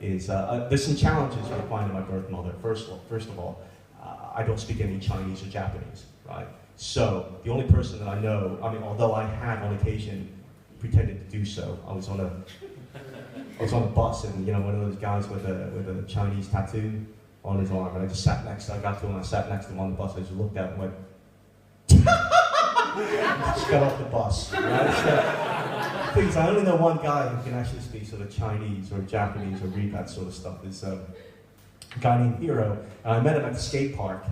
is there's some challenges with finding my birth mother. First of all, I don't speak any Chinese or Japanese, right? So the only person that I know, I mean, although I had on occasion pretended to do so, I was on a bus, and you know, one of those guys with a Chinese tattoo on his arm, and I just sat next to him. I got to him, I sat next to him on the bus. I just looked at him and went, just got off the bus. Right? So, things, I only know one guy who can actually speak sort of Chinese or Japanese or read that sort of stuff. Is a guy named Hiro. I met him at the skate park,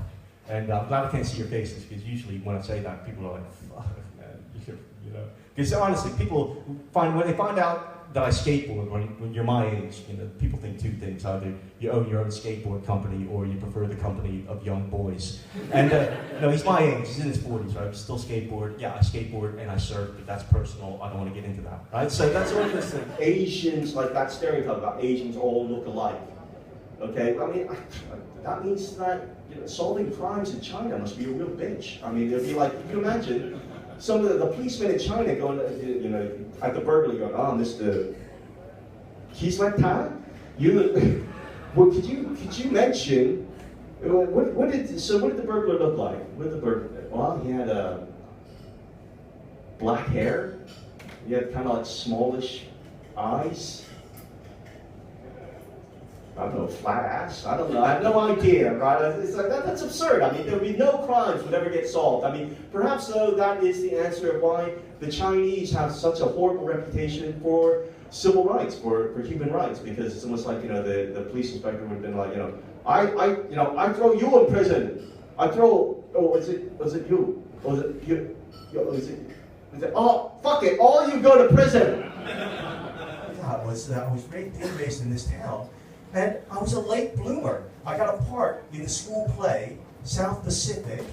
and I'm glad I can't see your faces, because usually when I say that, people are like, fuck, man, you know. Because honestly, people when they find out that I skateboard, when you're my age, you know, people think two things: either you own your own skateboard company, or you prefer the company of young boys. And no, he's my age. He's in his 40s, right? Still skateboard. Yeah, I skateboard and I surf, but that's personal. I don't want to get into that, right? So that's one of the things. Asians, like that stereotype about Asians all look alike. Okay, I mean, that means that, you know, solving crimes in China must be a real bitch. I mean, it'd be like, you can imagine some of the policemen in China going, you know, at the burglary going, oh, Mr. He's like that? You, well, could you mention, what did the burglar look like? What did the burglar, well, he had black hair, he had kind of like smallish eyes. I don't know, flat ass? I don't know. I have no idea, right? It's like, that's absurd. I mean, there would be no crimes would ever get solved. I mean, perhaps, though, that is the answer of why the Chinese have such a horrible reputation for civil rights, for human rights, because it's almost like, you know, the police inspector would have been like, you know, I throw you in prison. I throw, oh, was it you? Was it you? Was it, oh, fuck it, all you go to prison. Yeah, I was raised in this town. And I was a late bloomer. I got a part in the school play, South Pacific,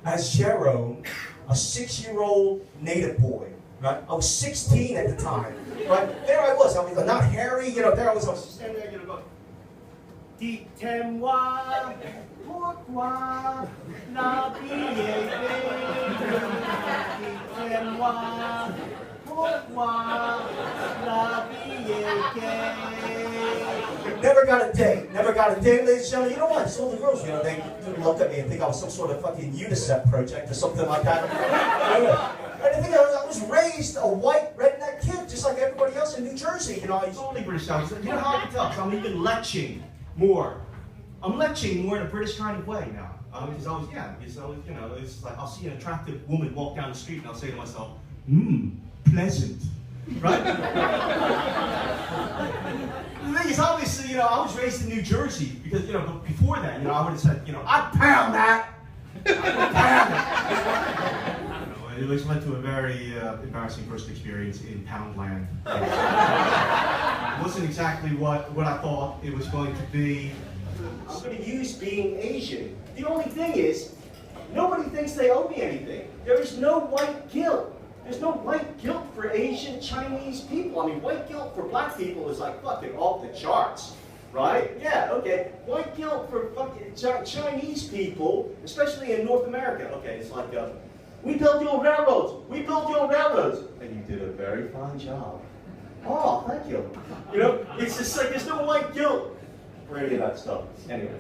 as Jerome, a 6-year-old native boy. Right? I was 16 at the time. Right? There I was not hairy, you know, there I was standing there, you know, going, dites-moi, pourquoi la vie est belle? Dites-moi, pourquoi la vie est belle? Never got a date, ladies and gentlemen. You know what? So the girls, you know, they look at me and think I was some sort of fucking UNICEF project or something like that. And the thing I was raised a white redneck kid, just like everybody else in New Jersey. You know, I totally British. You know how I can tell? I'm even leching more. I'm leching more in a British kind of way now. Because I was, you know, it's like I'll see an attractive woman walk down the street and I'll say to myself, pleasant. Right? The thing is, obviously, you know, I was raised in New Jersey because, you know, before that, you know, I would have said, you know, I'd pound that. It was led to a very embarrassing first experience in Poundland. It wasn't exactly what I thought it was going to be. I'm going to use being Asian. The only thing is, nobody thinks they owe me anything. There is no white guilt. There's no white guilt for Asian Chinese people. I mean, white guilt for black people is like fucking off the charts, right? Yeah, okay. White guilt for fucking Chinese people, especially in North America. Okay, it's like, we built your railroads. We built your railroads. And you did a very fine job. Oh, thank you. You know, it's just like there's no white guilt for any of that stuff. Anyway.